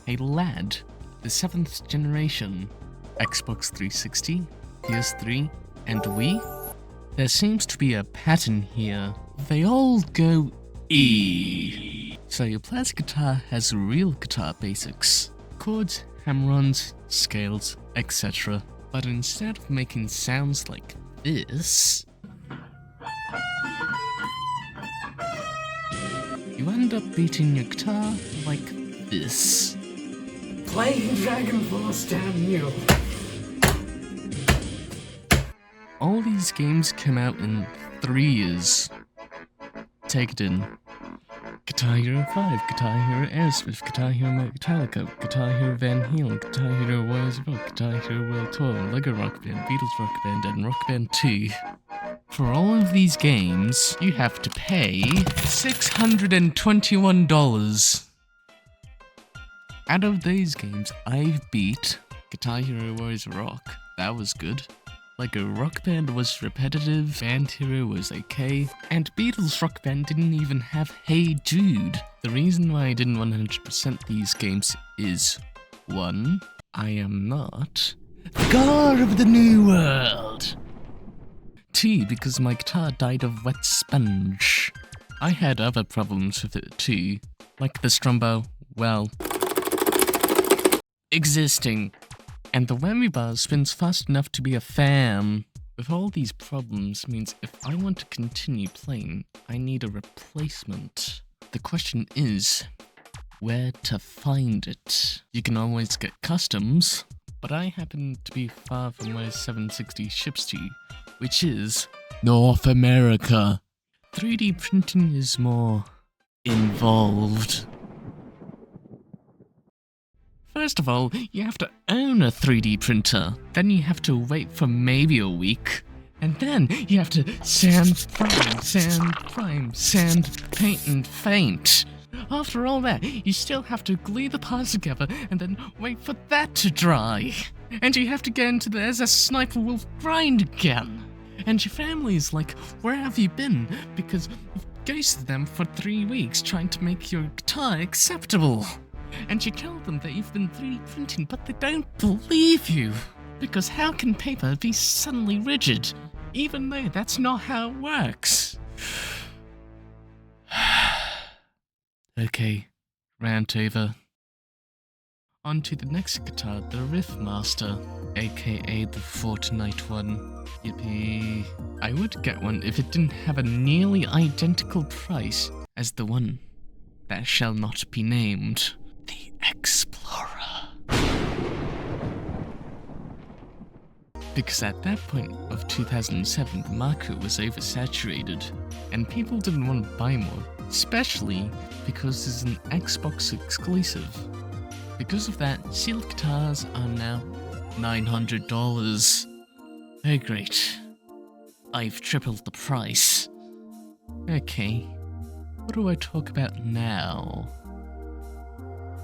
Hey lad, the 7th generation, Xbox 360, PS3, and Wii? There seems to be a pattern here. They all go E. So your plastic guitar has real guitar basics. Chords, hammer-ons, scales, etc. But instead of making sounds like this, you end up beating your guitar like this. Playing Dragon Force, damn you! All these games came out in 3 years. Take it in. Guitar Hero 5, Guitar Hero Aerosmith, Guitar Hero Metallica, Guitar Hero Van Halen, Guitar Hero Warriors of Rock, Guitar Hero World Tour, Lego Rock Band, Beatles Rock Band, and Rock Band 2. For all of these games, you have to pay $621. Out of these games, I've beat Guitar Hero Warriors of Rock. That was good. Lego Rock Band was repetitive, Band Hero was okay, and Beatles Rock Band didn't even have Hey Jude. The reason why I didn't 100% these games is 1. I am not the god of the new world. 2. Because my guitar died of wet sponge. I had other problems with it too, like the strumbo, well, existing. And the whammy bar spins fast enough to be a fan. With all these problems means if I want to continue playing, I need a replacement. The question is, where to find it? You can always get customs, but I happen to be far from where 760 ships to, which is North America. 3D printing is more involved. First of all, you have to own a 3D printer. Then you have to wait for maybe a week. And then you have to sand, prime, sand, paint, and faint. After all that, you still have to glue the parts together and then wait for that to dry. And you have to get into the SS Sniper Wolf grind again. And your family's like, where have you been? Because you've ghosted them for 3 weeks trying to make your guitar acceptable. And you tell them that you've been 3D printing, but they don't believe you. Because how can paper be suddenly rigid, even though that's not how it works? Okay, rant over. On to the next guitar, the Riffmaster, aka the Fortnite one. Yippee. I would get one if it didn't have a nearly identical price as the one that shall not be named. The Explorer. Because at that point of 2007, the market was oversaturated, and people didn't want to buy more, especially because it's an Xbox exclusive. Because of that, sealed guitars are now $900. Oh great. I've tripled the price. Okay, what do I talk about now?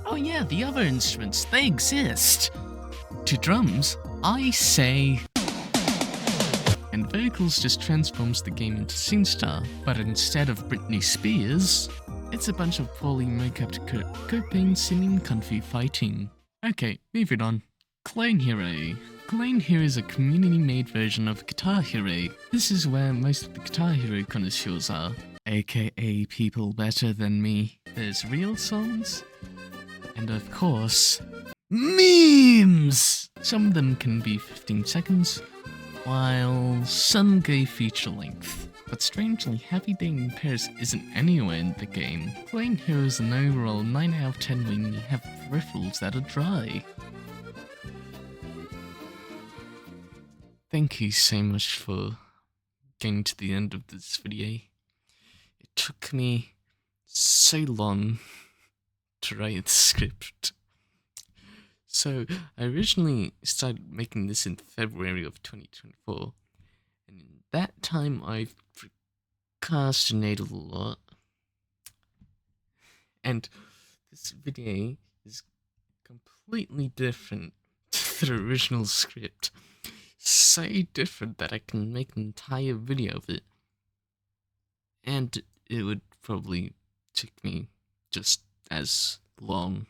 Oh yeah, the other instruments, they exist! To drums, I say... And vocals just transforms the game into SingStar, but instead of Britney Spears, it's a bunch of poorly make-up Kurt Cobain singing country fighting. Okay, moving on. Clone Hero. Clone Hero is a community-made version of Guitar Hero. This is where most of the Guitar Hero connoisseurs are, aka people better than me. There's real songs, and of course, memes! Some of them can be 15 seconds, while some go feature length. But strangely, Happy Day in Paris isn't anywhere in the game. Clone Hero is an overall 9 out of 10 when you have peripherals that are dry. Thank you so much for getting to the end of this video. It took me so long to write the script. So, I originally started making this in February of 2024, and in that time I've procrastinated a lot, and this video is completely different to the original script. So different that I can make an entire video of it, and it would probably take me just as long.